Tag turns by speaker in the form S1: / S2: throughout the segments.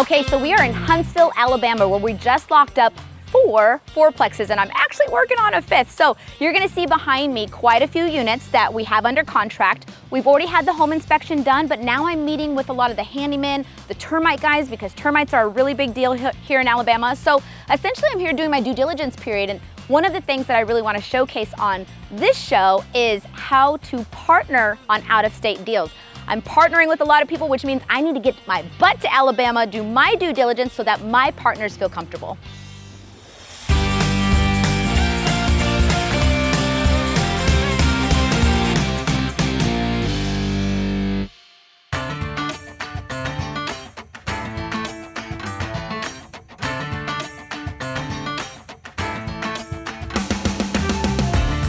S1: Okay, so we are in Huntsville, Alabama, where we just locked up 4 fourplexes, and I'm actually working on a 5th. So you're gonna see behind me quite a few units that we have under contract. We've already had the home inspection done, but now I'm meeting with a lot of the handymen, the termite guys, because termites are a really big deal here in Alabama. So essentially I'm here doing my due diligence period, and one of the things that I really want to showcase on this show is how to partner on out-of-state deals. I'm partnering with a lot of people, which means I need to get my butt to Alabama, do my due diligence so that my partners feel comfortable.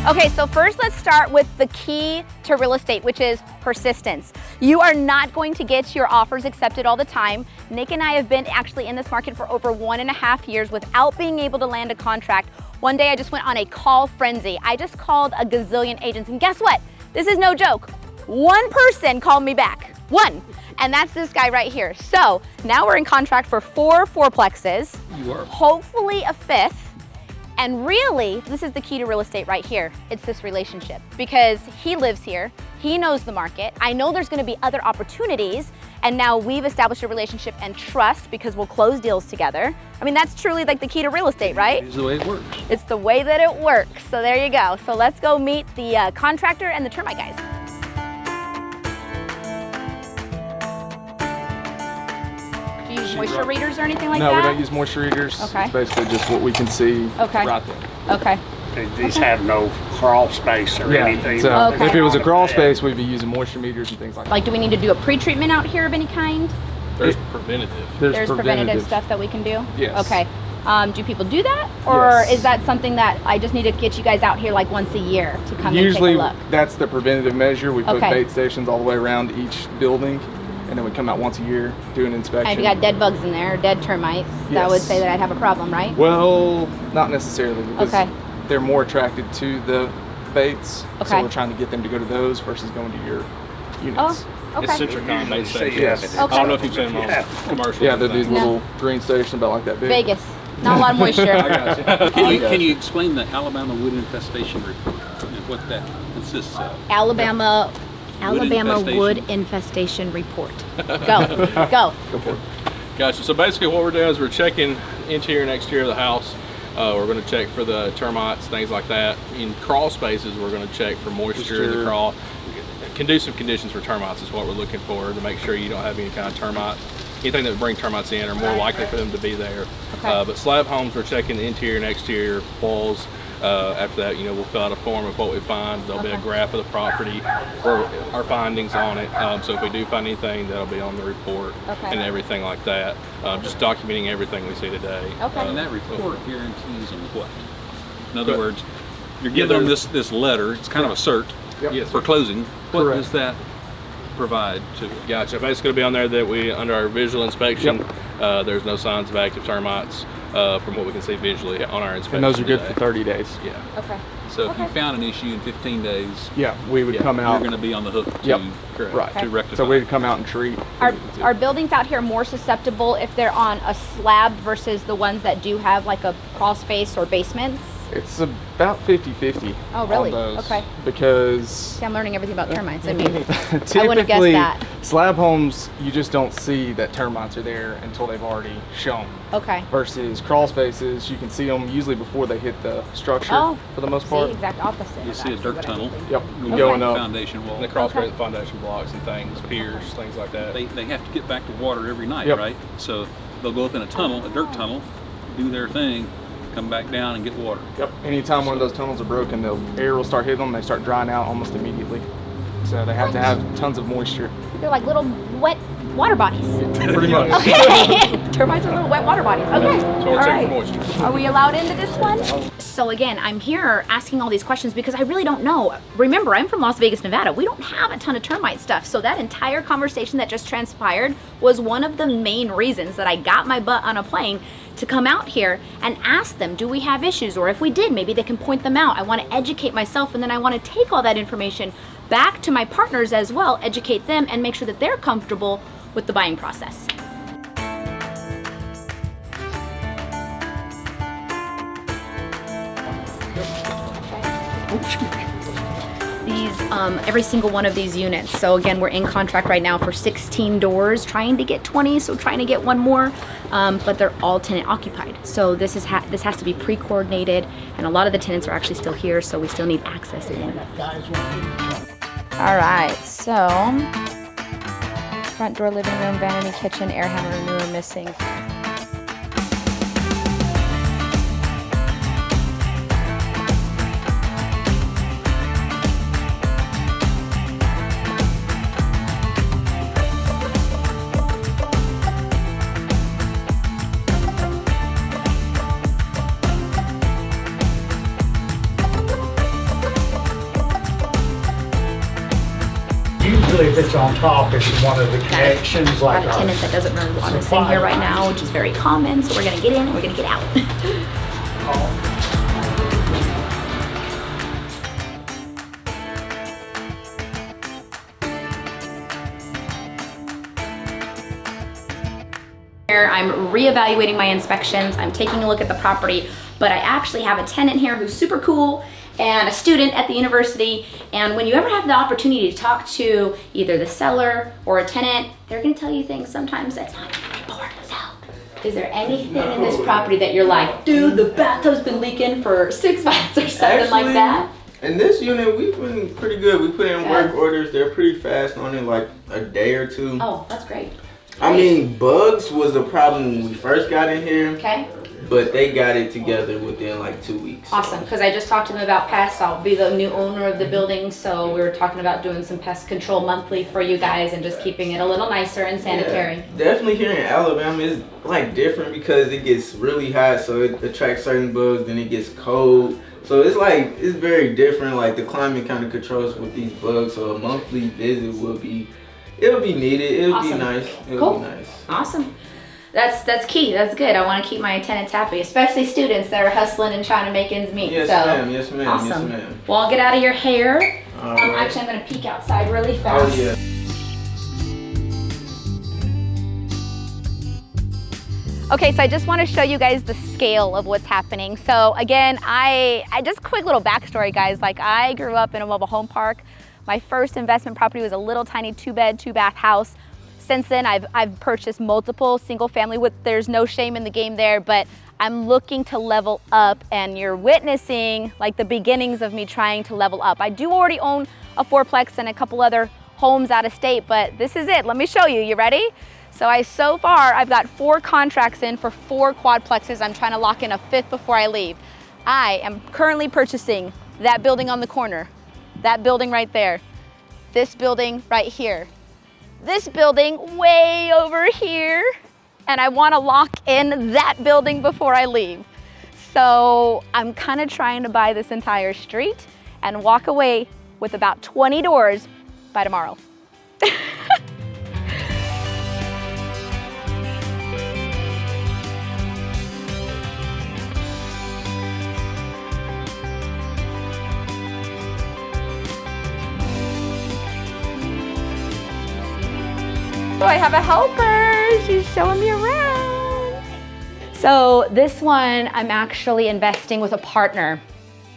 S1: Okay, so first let's start with the key to real estate, which is persistence. You are not going to get your offers accepted all the time. Nick and I have been actually in this market for over 1.5 years without being able to land a contract. One day I just went on a call frenzy. I just called a gazillion agents, and guess what? This is no joke. One person called me back, one. And that's this guy right here. So now we're in contract for 4 fourplexes, hopefully a 5th. And really, this is the key to real estate right here. It's this relationship, because he lives here, he knows the market. I know there's gonna be other opportunities, and now we've established a relationship and trust because we'll close deals together. I mean, that's truly like the key to real estate, right?
S2: It's the way it works.
S1: It's the way that it works. So there you go. So let's go meet the contractor and the termite guys. Moisture readers or anything like that?
S3: No, we don't use moisture readers.
S1: Okay.
S3: It's basically just what we can see right there.
S1: Okay.
S4: These have no crawl space or anything.
S3: So
S1: Okay.
S3: if it was a crawl space, we'd be using moisture meters and things like that.
S1: Like, do we need to do a pre-treatment out here of any kind?
S2: There's preventative.
S1: There's preventative stuff that we can do?
S3: Yes.
S1: Okay. Do people do that? Or
S3: Yes.
S1: is that something that I just need to get you guys out here like once a year to come
S3: Usually
S1: and take a look?
S3: that's the preventative measure. We put
S1: Okay.
S3: bait stations all the way around each building, and then we come out once a year, do an inspection.
S1: And if you got dead bugs in there, or dead termites, that would
S3: Yes.
S1: say that I'd have a problem, right?
S3: Well, not necessarily, because
S1: Okay.
S3: they're more attracted to the baits.
S1: Okay.
S3: So we're trying to get them to go to those versus going to your units.
S1: Oh,
S2: It's
S1: okay.
S2: Citricon bait station.
S3: Yes.
S2: I don't know if you've seen them on commercial.
S3: Yeah, they're these
S1: No.
S3: little green stations about like that big.
S1: Vegas. Not a lot of moisture.
S2: I got you.
S5: Can you explain the Alabama wood infestation report and what that consists of?
S1: Alabama
S5: infestation.
S1: wood infestation report. Go. Go.
S3: Go for it.
S2: Gotcha. So basically what we're doing is we're checking interior and exterior of the house. We're going to check for the termites, things like that. In crawl spaces, we're going to check for moisture in the crawl. Conducive conditions for termites is what we're looking for, to make sure you don't have any kind of termite. Anything that would bring termites in are more likely for them to be there.
S1: Okay.
S2: But slab homes, we're checking the interior and exterior walls. After that, we'll fill out a form of what we find. There'll be a graph of the property, or our findings on it. So if we do find anything, that'll be on the report and everything like that. Just documenting everything we see today.
S1: Okay.
S5: And that report guarantees them what? In other words, you're giving them this letter. It's kind of a cert
S3: Yep.
S5: for closing. What
S3: Correct.
S5: does that provide to?
S2: Gotcha. Basically, it'll be on there that we, under our visual inspection, there's no signs of active termites from what we can see visually on our inspection.
S3: And those are good
S2: today.
S3: for 30 days.
S2: Yeah.
S1: Okay.
S5: So if you found an issue in 15 days,
S3: Yeah, we would come
S5: you're
S3: out.
S5: going to be on the hook to,
S3: Yep.
S2: Correct.
S5: to rectify.
S3: So we'd come out and treat.
S1: Are buildings out here more susceptible if they're on a slab versus the ones that do have like a crawl space or basements?
S3: It's about 50-50.
S1: Oh, really?
S3: On those,
S1: Okay.
S3: Because
S1: See, I'm learning everything about termites. I mean,
S3: typically,
S1: I wouldn't have guessed that.
S3: slab homes, you just don't see that termites are there until they've already shown.
S1: Okay.
S3: Versus crawl spaces, you can see them usually before they hit the structure
S1: Oh,
S3: for the most
S1: See,
S3: part.
S1: exact opposite.
S5: You
S1: of
S5: see a
S1: actually
S5: dirt
S1: what I
S5: tunnel.
S1: think.
S3: Yep,
S1: Okay.
S3: going up.
S5: Foundation wall.
S2: And the crawl space foundation blocks and things, piers, things like that.
S5: They have to get back to water every night,
S3: Yep.
S5: right? So they'll go up in a tunnel, a dirt tunnel, do their thing, come back down and get water.
S3: Yep. Anytime one of those tunnels are broken, the air will start hitting them. They start drying out almost immediately. So they have to have tons of moisture.
S1: They're like little wet water bodies.
S3: Pretty much.
S1: Okay. Termites are little wet water bodies. Okay.
S2: So we're
S1: All
S2: checking
S1: right.
S2: for moisture.
S1: Are we allowed into this one? So again, I'm here asking all these questions because I really don't know. Remember, I'm from Las Vegas, Nevada. We don't have a ton of termite stuff. So that entire conversation that just transpired was one of the main reasons that I got my butt on a plane to come out here and ask them, do we have issues? Or if we did, maybe they can point them out. I want to educate myself, and then I want to take all that information back to my partners as well, educate them, and make sure that they're comfortable with the buying process. these, every single one of these units. So again, we're in contract right now for 16 doors, trying to get 20, so trying to get one more, but they're all tenant occupied. So this has to be pre-coordinated, and a lot of the tenants are actually still here, so we still need access in. All right, so front door, living room, vanity, kitchen, air handler, new or missing.
S4: Usually if it's on top, it's one of the connections,
S1: A lot
S4: like
S1: of
S4: our
S1: tenants that doesn't really want us in here right now, which is very common, so we're gonna get in and we're gonna get out. I'm reevaluating my inspections. I'm taking a look at the property, but I actually have a tenant here who's super cool and a student at the university. And when you ever have the opportunity to talk to either the seller or a tenant, they're gonna tell you things sometimes that's not gonna be boring as hell. Is there anything in this property that you're like, dude, the bathtub's been leaking for 6 months or something like that?
S6: In this unit, we've been pretty good. We put in work orders. They're pretty fast on it, like a day or two.
S1: Oh, that's great.
S6: I mean, bugs was a problem when we first got in here,
S1: Okay.
S6: but they got it together within like 2 weeks.
S1: Awesome, because I just talked to them about pests. I'll be the new owner of the building, so we were talking about doing some pest control monthly for you guys and just keeping it a little nicer and sanitary.
S6: Yeah, definitely here in Alabama, it's like different because it gets really hot, so it attracts certain bugs, then it gets cold. So it's like, it's very different, like the climate kind of controls with these bugs, so a monthly visit will be, it'll be needed, it'll
S1: Awesome.
S6: be nice, it'll
S1: Cool.
S6: be nice.
S1: Awesome. That's key. That's good. I want to keep my tenants happy, especially students that are hustling and trying to make ends meet.
S6: Yes,
S1: so,
S6: ma'am, yes, ma'am,
S1: awesome.
S6: yes, ma'am.
S1: Well, I'll get out of your hair.
S6: All right.
S1: Actually, I'm going to peek outside really fast.
S6: Oh, yeah.
S1: Okay, so I just want to show you guys the scale of what's happening. So again, I just quick little backstory, guys. Like, I grew up in a mobile home park. My first investment property was a little tiny 2-bed, 2-bath house. Since then, I've purchased multiple single family. There's no shame in the game there, but I'm looking to level up, and you're witnessing like the beginnings of me trying to level up. I do already own a 4-plex and a couple other homes out of state, but this is it. Let me show you. You ready? So far, I've got 4 contracts in for 4 quadplexes. I'm trying to lock in a 5th before I leave. I am currently purchasing that building on the corner, that building right there, this building right here, this building way over here, and I want to lock in that building before I leave. So I'm kind of trying to buy this entire street and walk away with about 20 doors by tomorrow. So I have a helper, she's showing me around. So this one, I'm actually investing with a partner.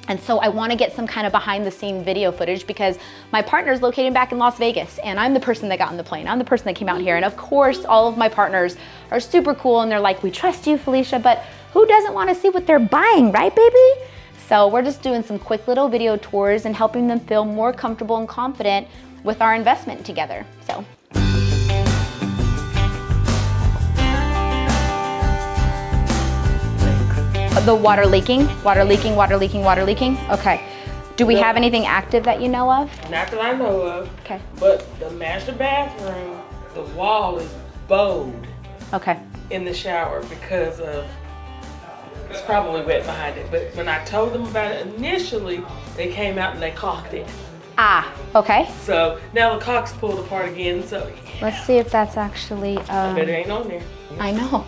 S1: And so I want to get some kind of behind the scene video footage because my partner is located back in Las Vegas and I'm the person that got on the plane. I'm the person that came out here. And of course, all of my partners are super cool and they're like, we trust you, Felicia, but who doesn't want to see what they're buying, right, baby? So we're just doing some quick little video tours and helping them feel more comfortable and confident with our investment together. So. The water leaking. Okay. Do we have anything active that you know of?
S7: Not that I know of.
S1: Okay.
S7: But the master bathroom, the wall is bowed
S1: Okay.
S7: in the shower because of, it's probably wet behind it. But when I told them about it initially, they came out and they caulked it.
S1: Ah, okay.
S7: So now the caulk's pulled apart again, so
S1: Let's see if that's actually,
S7: I bet it ain't on there.
S1: I know.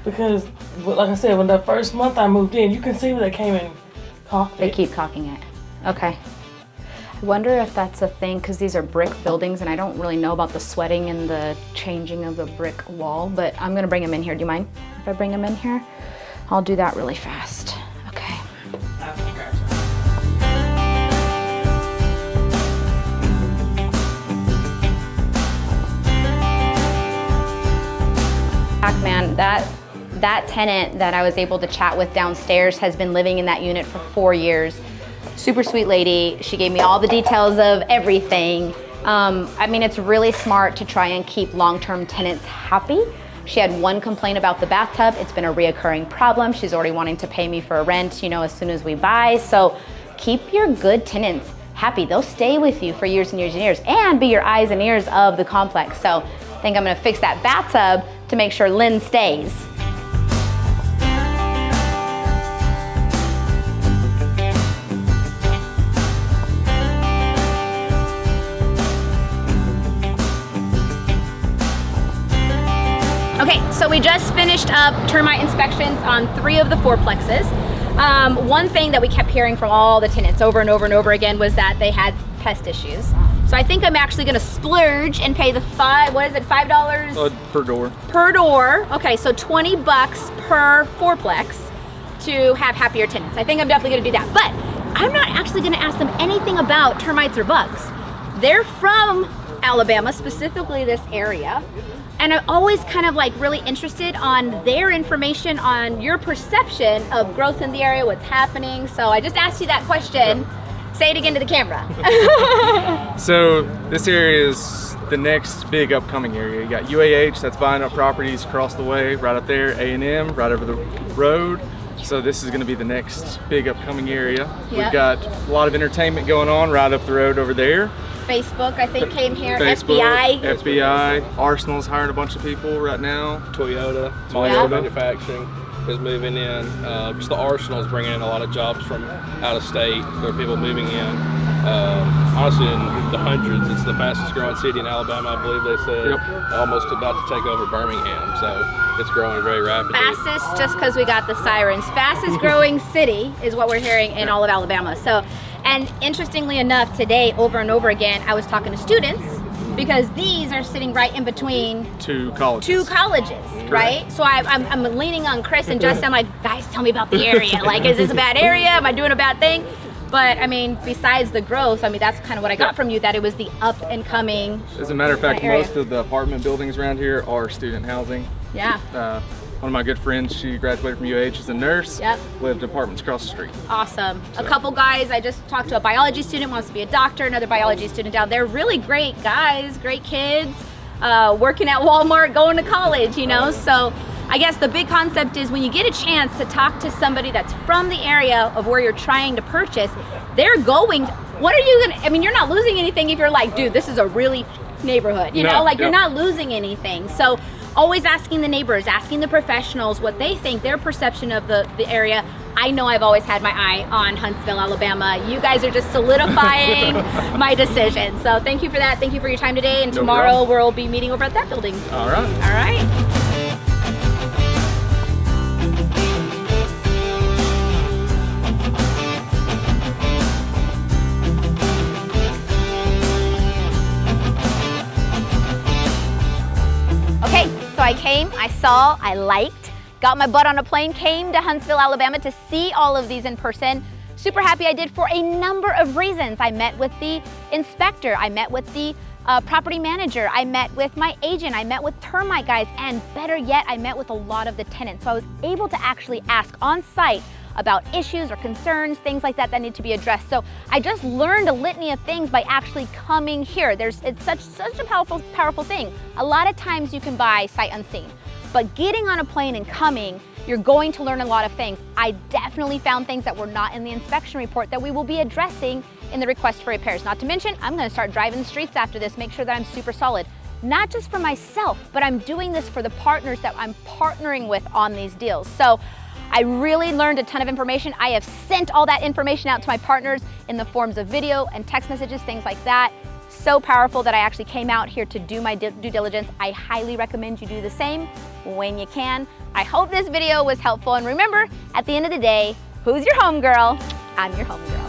S7: Because, like I said, when the first month I moved in, you can see where they came and caulked
S1: They
S7: it.
S1: keep caulking it. Okay. I wonder if that's a thing because these are brick buildings and I don't really know about the sweating and the changing of the brick wall, but I'm gonna bring them in here. Do you mind if I bring them in here? I'll do that really fast. Okay. Man, that tenant that I was able to chat with downstairs has been living in that unit for 4 years. Super sweet lady. She gave me all the details of everything. I mean, it's really smart to try and keep long-term tenants happy. She had one complaint about the bathtub. It's been a reoccurring problem. She's already wanting to pay me for a rent, you know, as soon as we buy. So keep your good tenants happy. They'll stay with you for years and years and years and be your eyes and ears of the complex. So I think I'm gonna fix that bathtub to make sure Lynn stays. Okay, so we just finished up termite inspections on 3 of the 4plexes. One thing that we kept hearing from all the tenants over and over and over again was that they had pest issues. So I think I'm actually gonna splurge and pay the $5
S3: Per door.
S1: per door. Okay, so $20 per 4plex to have happier tenants. I think I'm definitely gonna do that. But I'm not actually gonna ask them anything about termites or bugs. They're from Alabama, specifically this area. And I'm always kind of like really interested on their information on your perception of growth in the area, what's happening. So I just asked you that question. Say it again to the camera.
S3: So this area is the next big upcoming area. You got UAH that's buying up properties across the way, right up there, A&M, right over the road. So this is gonna be the next big upcoming area.
S1: Yep.
S3: We've got a lot of entertainment going on right up the road over there.
S1: Facebook, I think, came here.
S3: Facebook,
S1: FBI.
S3: FBI, Arsenal's hiring a bunch of people right now.
S2: Toyota Manufacturing is moving in. Just the Arsenal's bringing in a lot of jobs from out of state. There are people moving in. Honestly, in the hundreds. It's the fastest growing city in Alabama, I believe they said.
S3: Yep.
S2: Almost about to take over Birmingham, so it's growing very rapidly.
S1: Fastest, just because we got the sirens. Fastest growing city is what we're hearing in all of Alabama. So, and interestingly enough, today, over and over again, I was talking to students because these are sitting right in between
S3: 2 colleges.
S1: Right? So I'm leaning on Chris and Justin. I'm like, guys, tell me about the area. Like, is this a bad area? Am I doing a bad thing? But I mean, besides the growth, I mean, that's kind of what I got from you, that it was the up and coming.
S3: As a matter of fact,
S1: area.
S3: most of the apartment buildings around here are student housing.
S1: Yeah.
S3: One of my good friends, she graduated from UH as a nurse.
S1: Yep.
S3: Lived apartments across the street.
S1: Awesome. A couple guys, I just talked to a biology student, wants to be a doctor, another biology student down there. Really great guys, great kids, working at Walmart, going to college, you know? So I guess the big concept is when you get a chance to talk to somebody that's from the area of where you're trying to purchase, they're going, what are you gonna, I mean, you're not losing anything if you're like, dude, this is a really neighborhood, you know? Like, you're not losing anything. So always asking the neighbors, asking the professionals what they think, their perception of the area. I know I've always had my eye on Huntsville, Alabama. You guys are just solidifying my decision. So thank you for that. Thank you for your time today. And tomorrow we'll be meeting over at that building.
S3: All right.
S1: All right. Okay, so I came, I saw, I liked, got my butt on a plane, came to Huntsville, Alabama to see all of these in person. Super happy I did for a number of reasons. I met with the inspector, I met with the property manager, I met with my agent, I met with termite guys, and better yet, I met with a lot of the tenants. So I was able to actually ask on site about issues or concerns, things like that that need to be addressed. So I just learned a litany of things by actually coming here. It's such a powerful thing. A lot of times you can buy sight unseen, but getting on a plane and coming, you're going to learn a lot of things. I definitely found things that were not in the inspection report that we will be addressing in the request for repairs. Not to mention, I'm gonna start driving the streets after this, make sure that I'm super solid. Not just for myself, but I'm doing this for the partners that I'm partnering with on these deals. So I really learned a ton of information. I have sent all that information out to my partners in the forms of video and text messages, things like that. So powerful that I actually came out here to do my due diligence. I highly recommend you do the same when you can. I hope this video was helpful. And remember, at the end of the day, who's your homegirl? I'm your homegirl.